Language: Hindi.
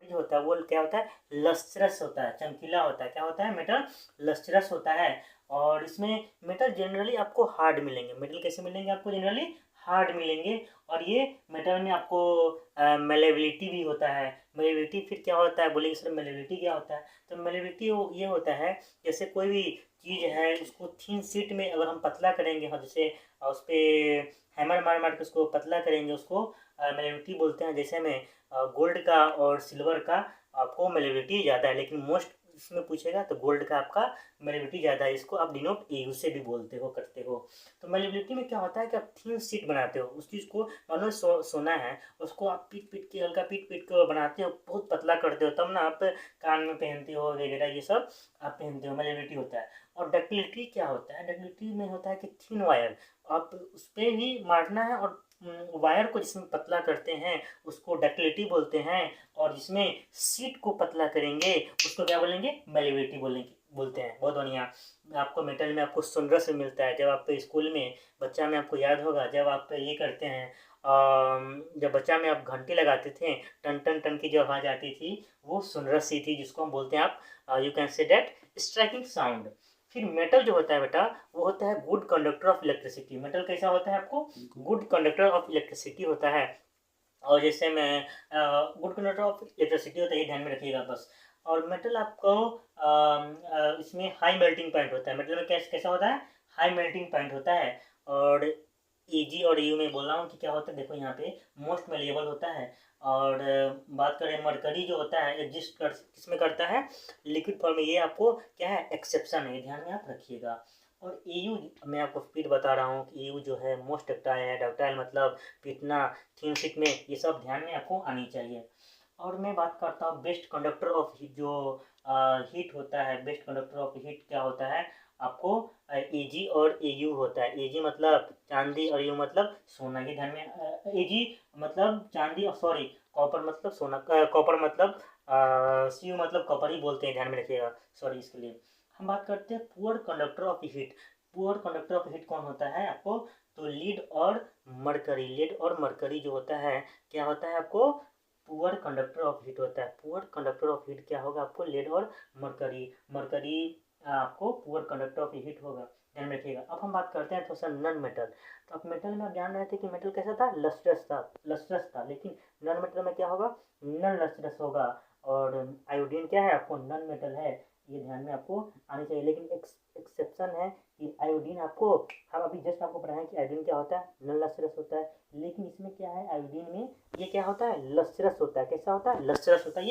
जो होता है वो क्या होता है, लस्ट्रस होता है, चमकीला होता है। क्या होता है, मेटल लस्ट्रस होता है। और इसमें मेटल जनरली आपको हार्ड मिलेंगे। मेटल कैसे मिलेंगे आपको, जनरली हार्ड मिलेंगे। और ये मेटल में आपको मेलेबिलिटी भी होता है। मेलेबिलिटी फिर क्या होता है, बोलेंगे सर मेलेबिलिटी क्या होता है, तो मेलेबिलिटी ये होता है जैसे कोई भी चीज़ है उसको थिन शीट में अगर हम पतला करेंगे, हाँ जैसे उस पर हैमर मार मार के उसको पतला करेंगे, उसको मेलेबिलिटी बोलते हैं। जैसे में गोल्ड का और सिल्वर का आपको मेलेबिलिटी ज़्यादा है, लेकिन मोस्ट इसमें पूछेगा तो गोल्ड का आपका मेलेबिलिटी ज़्यादा है। इसको आप डिनोट एयू से भी बोलते हो, करते हो। तो मेलेबिलिटी में क्या होता है कि आप थिन शीट बनाते हो, उस चीज़ को मानो सोना है, उसको आप पीट पीट के हल्का पीट पीट के बनाते हो, बहुत पतला करते हो, तब ना आप कान में पहनते हो वगैरह, ये सब आप पहनते हो, मेलेबिलिटी होता है। और डक्टिलिटी क्या होता है, डक्टिलिटी में होता है कि थिन वायर आप उस पर ही मारना है, और वायर को जिसमें पतला करते हैं उसको डक्टिलिटी बोलते हैं। और जिसमें सीट को पतला करेंगे उसको क्या बोलेंगे, मेलेबिलिटी बोलते हैं। बहुत बढ़िया। आपको मेटल में आपको सोनरस मिलता है। जब आप स्कूल में बच्चा में आपको याद होगा, जब आप ये करते हैं, जब बच्चा में आप घंटी लगाते थे, टन टन टन की जो आवाज़ आती थी वो सोनरस ही थी, जिसको हम बोलते हैं आप you can say that striking sound. फिर मेटल जो होता है बेटा, वो होता है good conductor of electricity. Metal कैसा होता है आपको, गुड कंडक्टर ऑफ इलेक्ट्रिसिटी होता है। और जैसे मैं गुड कंडक्टर ऑफ इलेक्ट्रिसिटी होता है, ये ध्यान में रखिएगा बस। और मेटल आपको इसमें हाई मेल्टिंग पॉइंट होता है। मेटल में कैसा होता है, हाई मेल्टिंग पॉइंट होता है। और एजी और यू में बोल रहा हूँ कि क्या होता है, देखो यहाँ पे मोस्ट मेलेबल होता है। और बात करें मरकरी जो होता है एग्जिस्ट किसमें करता है, लिक्विड फॉर्म में। ये आपको क्या है, एक्सेप्शन है, ध्यान में आप रखिएगा। और एयू मैं आपको स्पीड बता रहा हूँ कि एयू जो है मोस्ट डक्टाइल है। डक्टाइल मतलब पीटना, थिन शीट में, ये सब ध्यान में आपको आनी चाहिए। और मैं बात करता हूँ बेस्ट कंडक्टर ऑफ हीट, जो हीट होता है, बेस्ट कंडक्टर ऑफ हीट क्या होता है आपको, एजी और एयू होता है। एजी मतलब चांदी और यू मतलब सोना, ये ध्यान में। एजी मतलब चांदी, और सॉरी कॉपर मतलब सोना, कॉपर मतलब सी यू मतलब कॉपर ही बोलते हैं, ध्यान में रखिएगा, सॉरी इसके लिए। हम बात करते हैं poor conductor of heat. Poor conductor of heat कौन होता है आपको, तो लीड और मरकरी। लीड और मरकरी जो होता है क्या होता है आपको, पुअर कंडक्टर ऑफ हीट होता है। पुअर कंडक्टर ऑफ हीट क्या होगा आपको, लीड और मरकरी। मरकरी आपको पुअर कंडक्टर ऑफ हीट होगा, ध्यान रखिएगा। अब हम बात करते हैं थोड़ा सा नन मेटल। तो अब मेटल में आप जान रहे थे कि मेटल कैसा था, लस्ट्रस था। लेकिन नन मेटल में क्या होगा, नन लस्ट्रस होगा। और आयोडीन क्या है आपको, नन मेटल है, ये ध्यान में आपको आनी चाहिए। लेकिन एक्सेप्शन है कि आयोडीन आपको, हम अभी जस्ट आपको पढ़ाएं कि आयोडीन क्या होता है, नन लस्ट्रस होता है। लेकिन इसमें क्या है, आयोडीन में ये क्या होता है, लस्ट्रस होता है। कैसा होता है, लस्ट्रस होता है।